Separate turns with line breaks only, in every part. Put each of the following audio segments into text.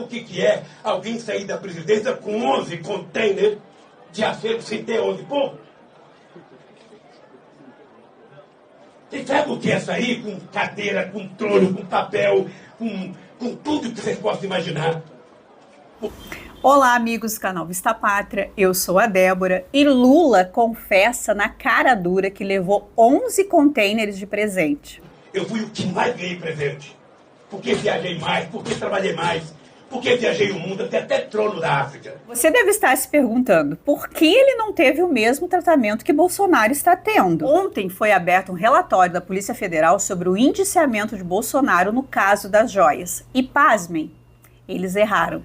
o que é alguém sair da presidência com 11 containers de acervo sem ter onde pôr? Você sabe o que é sair com cadeira, com trono, com papel, com tudo que vocês possam imaginar?
Olá, amigos do canal Vista Pátria, eu sou a Débora e Lula confessa na cara dura que levou 11 containers de presente.
Eu fui o que mais ganhei presente. Porque viajei mais, porque trabalhei mais, porque viajei o mundo, até trono da África.
Você deve estar se perguntando por que ele não teve o mesmo tratamento que Bolsonaro está tendo. Ontem foi aberto um relatório da Polícia Federal sobre o indiciamento de Bolsonaro no caso das joias. E pasmem, eles erraram.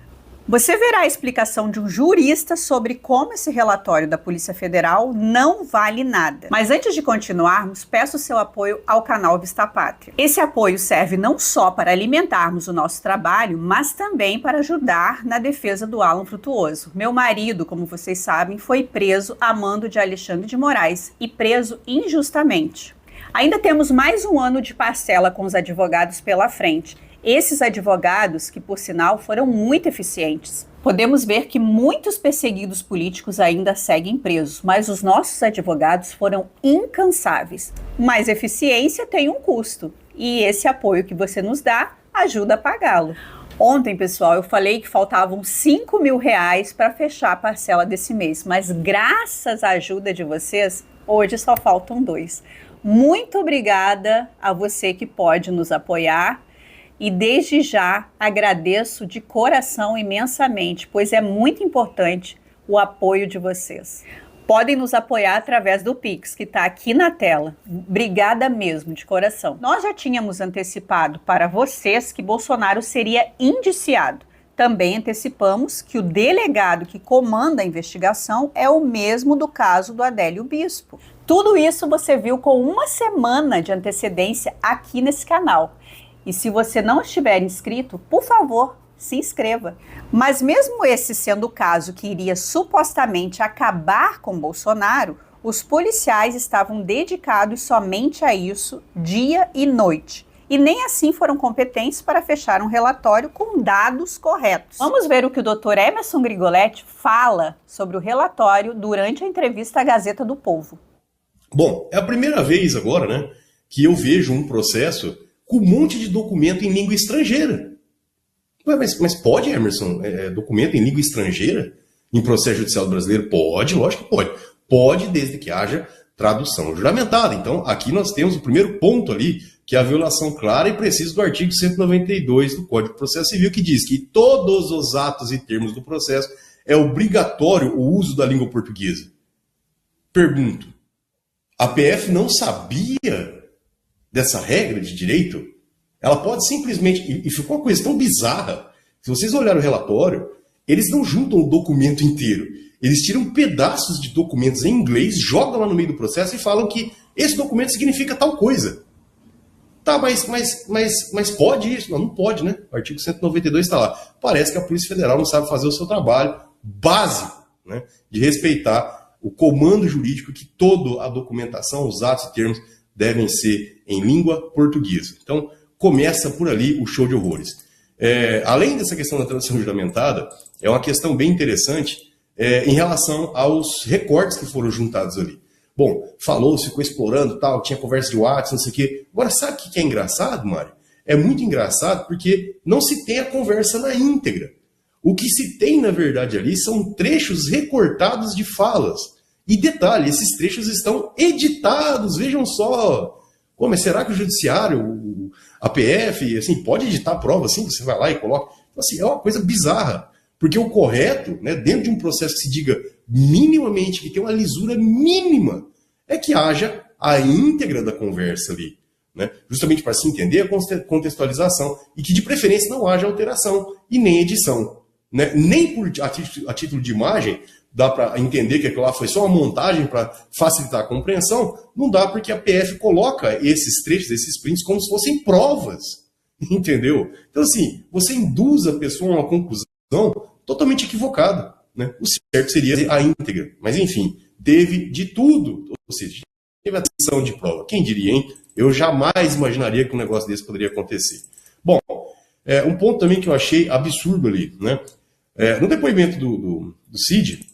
Você verá a explicação de um jurista sobre como esse relatório da Polícia Federal não vale nada. Mas antes de continuarmos, peço seu apoio ao canal Vista Pátria. Esse apoio serve não só para alimentarmos o nosso trabalho, mas também para ajudar na defesa do Alan Frutuoso. Meu marido, como vocês sabem, foi preso a mando de Alexandre de Moraes e preso injustamente. Ainda temos mais um ano de parcela com os advogados pela frente. Esses advogados, que por sinal foram muito eficientes. Podemos ver que muitos perseguidos políticos ainda seguem presos, mas os nossos advogados foram incansáveis. Mas eficiência tem um custo, e esse apoio que você nos dá ajuda a pagá-lo. Ontem, pessoal, eu falei que faltavam R$5.000 para fechar a parcela desse mês, mas graças à ajuda de vocês, hoje só faltam 2. Muito obrigada a você que pode nos apoiar. E desde já agradeço de coração imensamente, pois é muito importante o apoio de vocês. Podem nos apoiar através do Pix, que está aqui na tela. Obrigada mesmo, de coração. Nós já tínhamos antecipado para vocês que Bolsonaro seria indiciado. Também antecipamos que o delegado que comanda a investigação é o mesmo do caso do Adélio Bispo. Tudo isso você viu com uma semana de antecedência aqui nesse canal. E se você não estiver inscrito, por favor, se inscreva. Mas mesmo esse sendo o caso que iria supostamente acabar com Bolsonaro, os policiais estavam dedicados somente a isso, dia e noite. E nem assim foram competentes para fechar um relatório com dados corretos. Vamos ver o que o Dr. Emerson Grigoletti fala sobre o relatório durante a entrevista à Gazeta do Povo.
Bom, é a primeira vez agora, né, que eu vejo um processo com um monte de documento em língua estrangeira. Ué, mas pode, Emerson, documento em língua estrangeira? Em processo judicial brasileiro? Pode, lógico que pode. Pode, desde que haja tradução juramentada. Então, aqui nós temos o primeiro ponto ali, que é a violação clara e precisa do artigo 192 do Código de Processo Civil, que diz que todos os atos e termos do processo é obrigatório o uso da língua portuguesa. Pergunto, a PF não sabia dessa regra de direito? Ela pode simplesmente... E ficou uma coisa tão bizarra. Se vocês olharem o relatório, eles não juntam o documento inteiro. Eles tiram pedaços de documentos em inglês, jogam lá no meio do processo e falam que esse documento significa tal coisa. Tá, mas pode isso? Não pode, né? O artigo 192 está lá. Parece que a Polícia Federal não sabe fazer o seu trabalho básico, né, de respeitar o comando jurídico, que toda a documentação, os atos e termos devem ser em língua portuguesa. Então, começa por ali o show de horrores. Além dessa questão da tradução juramentada, é uma questão bem interessante em relação aos recortes que foram juntados ali. Bom, falou-se, ficou explorando, tal, tinha conversa de WhatsApp, não sei o quê. Agora, sabe o que é engraçado, Mário? É muito engraçado porque não se tem a conversa na íntegra. O que se tem, na verdade, ali são trechos recortados de falas. E detalhe, esses trechos estão editados, vejam só. Pô, mas será que o judiciário, a PF, assim, pode editar a prova assim? Você vai lá e coloca. Então, assim, é uma coisa bizarra. Porque o correto, né, dentro de um processo que se diga minimamente, que tem uma lisura mínima, é que haja a íntegra da conversa ali. Né? Justamente para se entender a contextualização. E que, de preferência, não haja alteração e nem edição. Né? Nem a título de imagem, dá para entender que aquilo lá foi só uma montagem para facilitar a compreensão. Não dá, porque a PF coloca esses trechos, esses prints, como se fossem provas. Entendeu? Então, assim, você induz a pessoa a uma conclusão totalmente equivocada. Né? O certo seria a íntegra. Mas, enfim, teve de tudo. Ou seja, teve a atenção de prova. Quem diria, hein? Eu jamais imaginaria que um negócio desse poderia acontecer. Bom, Um ponto também que eu achei absurdo ali, né? No depoimento do Cid,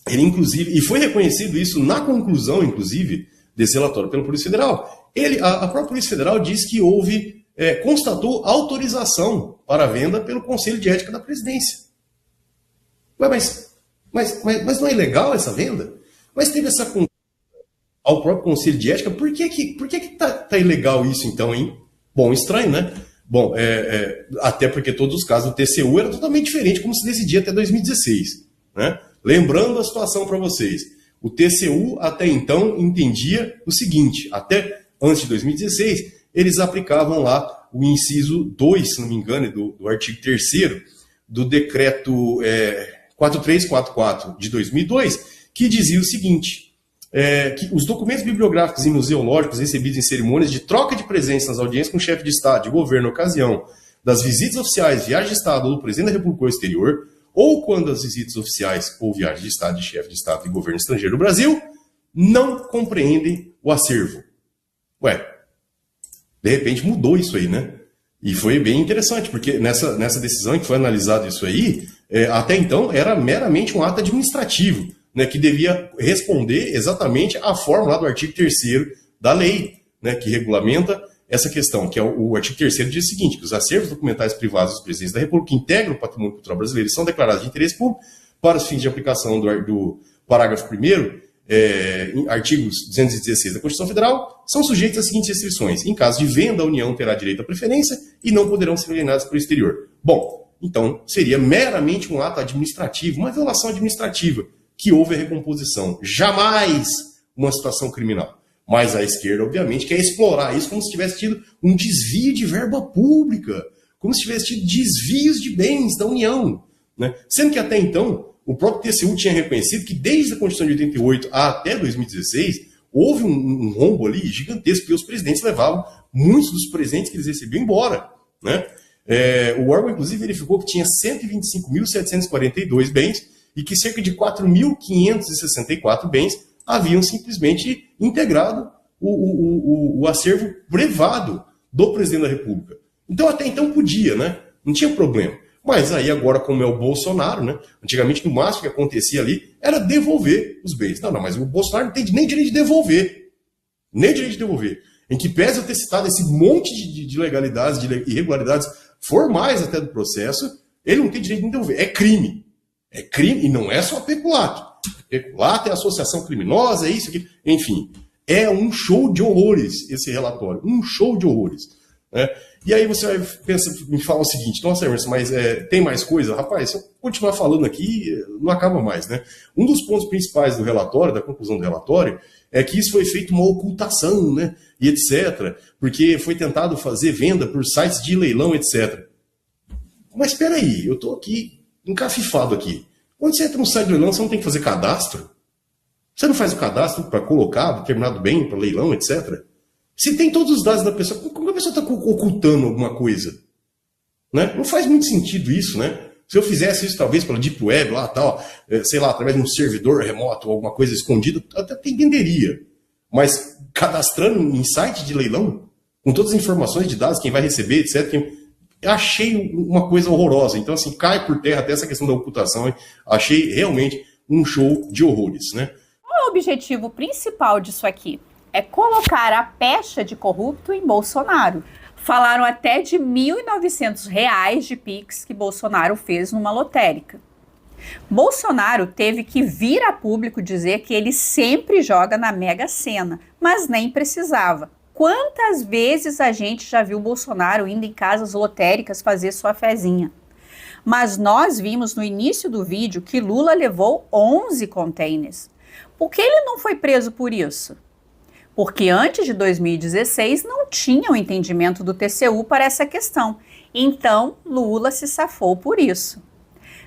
ele inclusive, e foi reconhecido isso na conclusão, inclusive, desse relatório pela Polícia Federal, a própria Polícia Federal diz que constatou autorização para a venda pelo Conselho de Ética da Presidência. Ué, mas não é ilegal essa venda? Mas teve essa ao próprio Conselho de Ética, por que tá ilegal isso então, hein? Bom, estranho, né? Bom, até porque todos os casos do TCU eram totalmente diferentes, como se decidia até 2016, né? Lembrando a situação para vocês, o TCU até então entendia o seguinte, até antes de 2016, eles aplicavam lá o inciso 2, se não me engano, do artigo 3º do decreto 4344 de 2002, que dizia o seguinte, que os documentos bibliográficos e museológicos recebidos em cerimônias de troca de presentes nas audiências com o chefe de Estado, de governo, ocasião das visitas oficiais, viagens de Estado ou do presidente da República ao exterior, ou quando as visitas oficiais ou viagens de Estado, de chefe de Estado e governo estrangeiro do Brasil, não compreendem o acervo. Ué, de repente mudou isso aí, né? E foi bem interessante, porque nessa decisão em que foi analisado isso aí, até então era meramente um ato administrativo, né, que devia responder exatamente à forma lá do artigo 3º da lei, né, que regulamenta essa questão, que é o artigo 3º diz o seguinte, que os acervos documentais privados dos presidentes da República que integram o patrimônio cultural brasileiro são declarados de interesse público para os fins de aplicação do parágrafo 1º, artigos 216 da Constituição Federal, são sujeitos às seguintes restrições. Em caso de venda, a União terá direito à preferência e não poderão ser alienados para o exterior. Bom, então seria meramente um ato administrativo, uma violação administrativa, que houve a recomposição. Jamais uma situação criminal. Mas a esquerda, obviamente, quer explorar isso como se tivesse tido um desvio de verba pública, como se tivesse tido desvios de bens da União, né? Sendo que até então, o próprio TCU tinha reconhecido que desde a Constituição de 88 até 2016, houve um rombo ali gigantesco, porque os presidentes levavam muitos dos presentes que eles recebiam embora, né? O órgão, inclusive, verificou que tinha 125.742 bens e que cerca de 4.564 bens haviam simplesmente integrado o acervo privado do presidente da República. Então, até então podia, né? Não tinha problema. Mas aí agora, como é o Bolsonaro, né? Antigamente, no máximo que acontecia ali era devolver os bens. Não, mas o Bolsonaro não tem nem direito de devolver. Nem direito de devolver. Em que pese eu ter citado esse monte de ilegalidades, de irregularidades formais até do processo, ele não tem direito de devolver. É crime. É crime, e não é só peculato. Peculato é associação criminosa, é isso aqui. Enfim, é um show de horrores esse relatório. Um show de horrores. Né? E aí você vai me falar o seguinte, nossa, Emerson, mas tem mais coisa? Rapaz, se eu continuar falando aqui, não acaba mais, né? Um dos pontos principais do relatório, da conclusão do relatório, é que isso foi feito uma ocultação, né? E etc. Porque foi tentado fazer venda por sites de leilão, etc. Mas espera aí, eu estou aqui encafifado aqui. Quando você entra no site de leilão, você não tem que fazer cadastro? Você não faz o cadastro para colocar determinado bem para leilão, etc. Se tem todos os dados da pessoa, como a pessoa está ocultando alguma coisa? Né? Não faz muito sentido isso, né? Se eu fizesse isso, talvez, pela Deep Web, lá, tal, sei lá, através de um servidor remoto, ou alguma coisa escondida, até entenderia. Mas cadastrando em site de leilão, com todas as informações de dados, quem vai receber, etc., eu achei uma coisa horrorosa. Então, assim, cai por terra até essa questão da ocultação. Hein? Achei realmente um show de horrores, né?
Qual é o objetivo principal disso aqui? É colocar a pecha de corrupto em Bolsonaro. Falaram até de R$ 1.900 de Pix que Bolsonaro fez numa lotérica. Bolsonaro teve que vir a público dizer que ele sempre joga na Mega Sena, mas nem precisava. Quantas vezes a gente já viu Bolsonaro indo em casas lotéricas fazer sua fezinha? Mas nós vimos no início do vídeo que Lula levou 11 containers. Por que ele não foi preso por isso? Porque antes de 2016 não tinha o entendimento do TCU para essa questão. Então, Lula se safou por isso.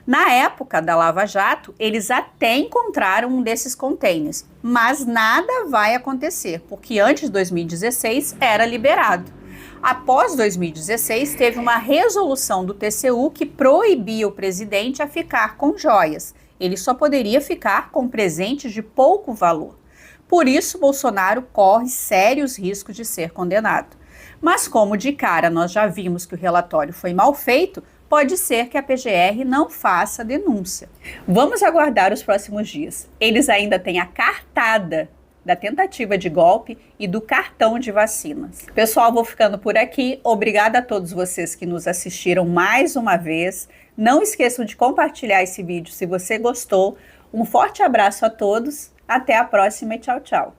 Na época da Lava Jato, eles até encontraram um desses containers, mas nada vai acontecer, porque antes de 2016 era liberado. Após 2016, teve uma resolução do TCU que proibia o presidente a ficar com joias. Ele só poderia ficar com presentes de pouco valor. Por isso, Bolsonaro corre sérios riscos de ser condenado. Mas como de cara nós já vimos que o relatório foi mal feito, pode ser que a PGR não faça denúncia. Vamos aguardar os próximos dias. Eles ainda têm a cartada da tentativa de golpe e do cartão de vacinas. Pessoal, vou ficando por aqui. Obrigada a todos vocês que nos assistiram mais uma vez. Não esqueçam de compartilhar esse vídeo se você gostou. Um forte abraço a todos. Até a próxima e tchau, tchau.